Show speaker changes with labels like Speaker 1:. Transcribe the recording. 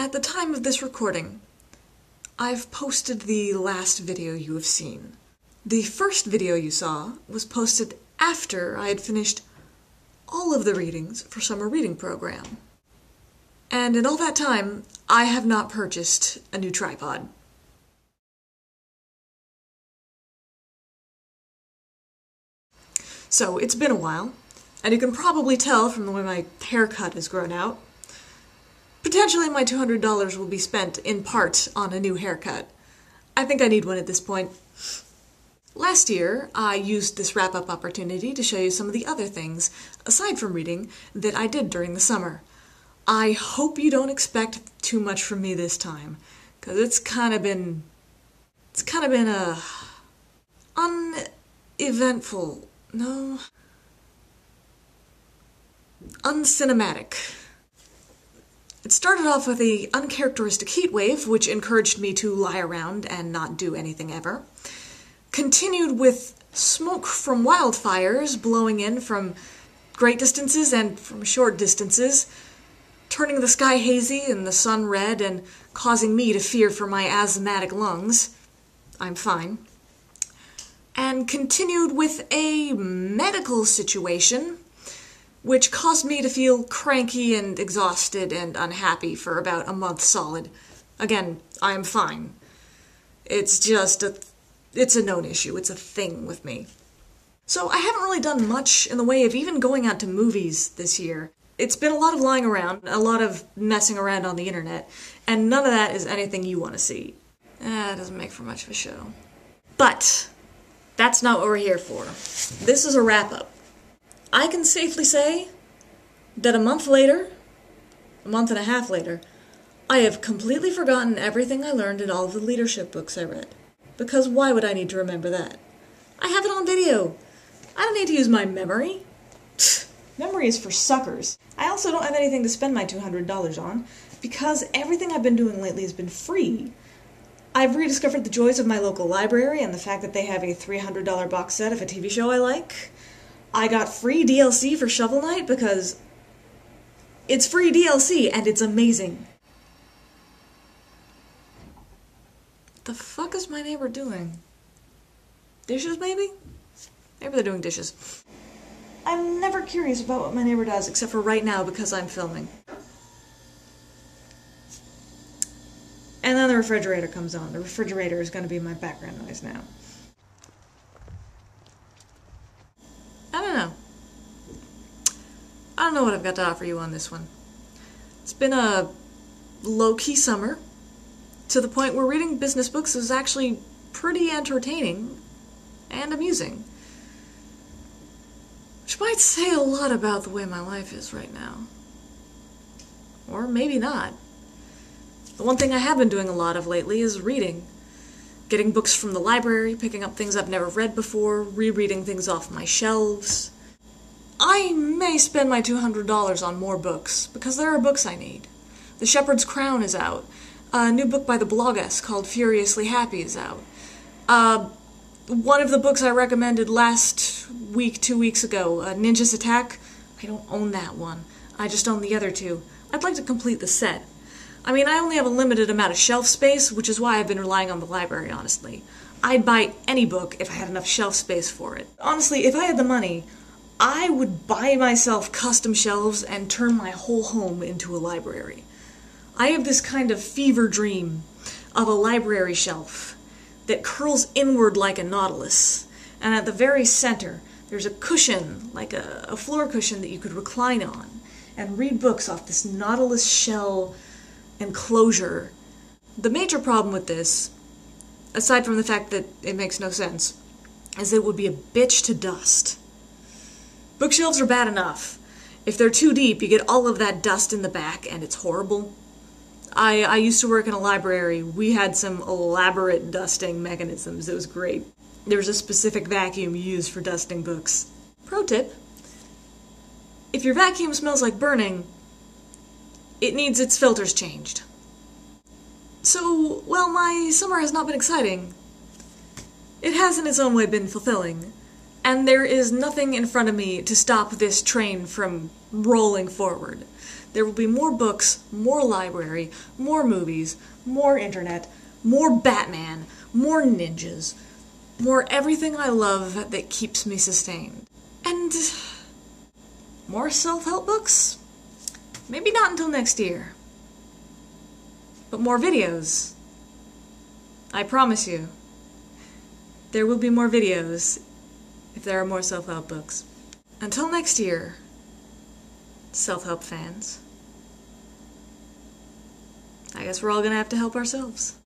Speaker 1: At the time of this recording, I've posted the last video you have seen. The first video you saw was posted after I had finished all of the readings for summer reading program. And in all that time, I have not purchased a new tripod. So it's been a while, and you can probably tell from the way my haircut has grown out. Potentially my $200 will be spent in part on a new haircut. I think I need one at this point. Last year, I used this wrap-up opportunity to show you some of the other things, aside from reading, that I did during the summer. I hope you don't expect too much from me this time, because it's kind of been uneventful. No. Uncinematic. It started off with an uncharacteristic heat wave, which encouraged me to lie around and not do anything ever. Continued with smoke from wildfires blowing in from great distances and from short distances, turning the sky hazy and the sun red and causing me to fear for my asthmatic lungs. I'm fine. And continued with a medical situation, which caused me to feel cranky and exhausted and unhappy for about a month solid. Again, I'm fine. It's a known issue. It's a thing with me. So I haven't really done much in the way of even going out to movies this year. It's been a lot of lying around, a lot of messing around on the internet, and none of that is anything you want to see. It doesn't make for much of a show. But that's not what we're here for. This is a wrap-up. I can safely say that a month and a half later, I have completely forgotten everything I learned in all of the leadership books I read. Because why would I need to remember that? I have it on video. I don't need to use my memory. Memory is for suckers. I also don't have anything to spend my $200 on, because everything I've been doing lately has been free. I've rediscovered the joys of my local library and the fact that they have a $300 box set of a TV show I like. I got free DLC for Shovel Knight because it's free DLC and it's amazing. The fuck is my neighbor doing? Dishes, maybe? Maybe they're doing dishes. I'm never curious about what my neighbor does, except for right now because I'm filming. And then the refrigerator comes on. The refrigerator is going to be my background noise now. I don't know what I've got to offer you on this one. It's been a low-key summer, to the point where reading business books is actually pretty entertaining and amusing. Which might say a lot about the way my life is right now. Or maybe not. The one thing I have been doing a lot of lately is reading. Getting books from the library, picking up things I've never read before, rereading things off my shelves. I may spend my $200 on more books, because there are books I need. The Shepherd's Crown is out. A new book by the bloggess called Furiously Happy is out. One of the books I recommended last week, 2 weeks ago, Ninja's Attack, I don't own that one. I just own the other two. I'd like to complete the set. I mean, I only have a limited amount of shelf space, which is why I've been relying on the library, honestly. I'd buy any book if I had enough shelf space for it. Honestly, if I had the money, I would buy myself custom shelves and turn my whole home into a library. I have this kind of fever dream of a library shelf that curls inward like a nautilus, and at the very center there's a cushion, like a floor cushion that you could recline on and read books off this nautilus shell enclosure. The major problem with this, aside from the fact that it makes no sense, is that it would be a bitch to dust. Bookshelves are bad enough. If they're too deep, you get all of that dust in the back, and it's horrible. I used to work in a library. We had some elaborate dusting mechanisms. It was great. There was a specific vacuum used for dusting books. Pro tip: if your vacuum smells like burning, it needs its filters changed. So, while my summer has not been exciting, it has in its own way been fulfilling, and there is nothing in front of me to stop this train from rolling forward. There will be more books, more library, more movies, more internet, more Batman, more ninjas, more everything I love that keeps me sustained. And more self-help books? Maybe not until next year. But more videos. I promise you. There will be more videos if there are more self-help books. Until next year, self-help fans. I guess we're all gonna have to help ourselves.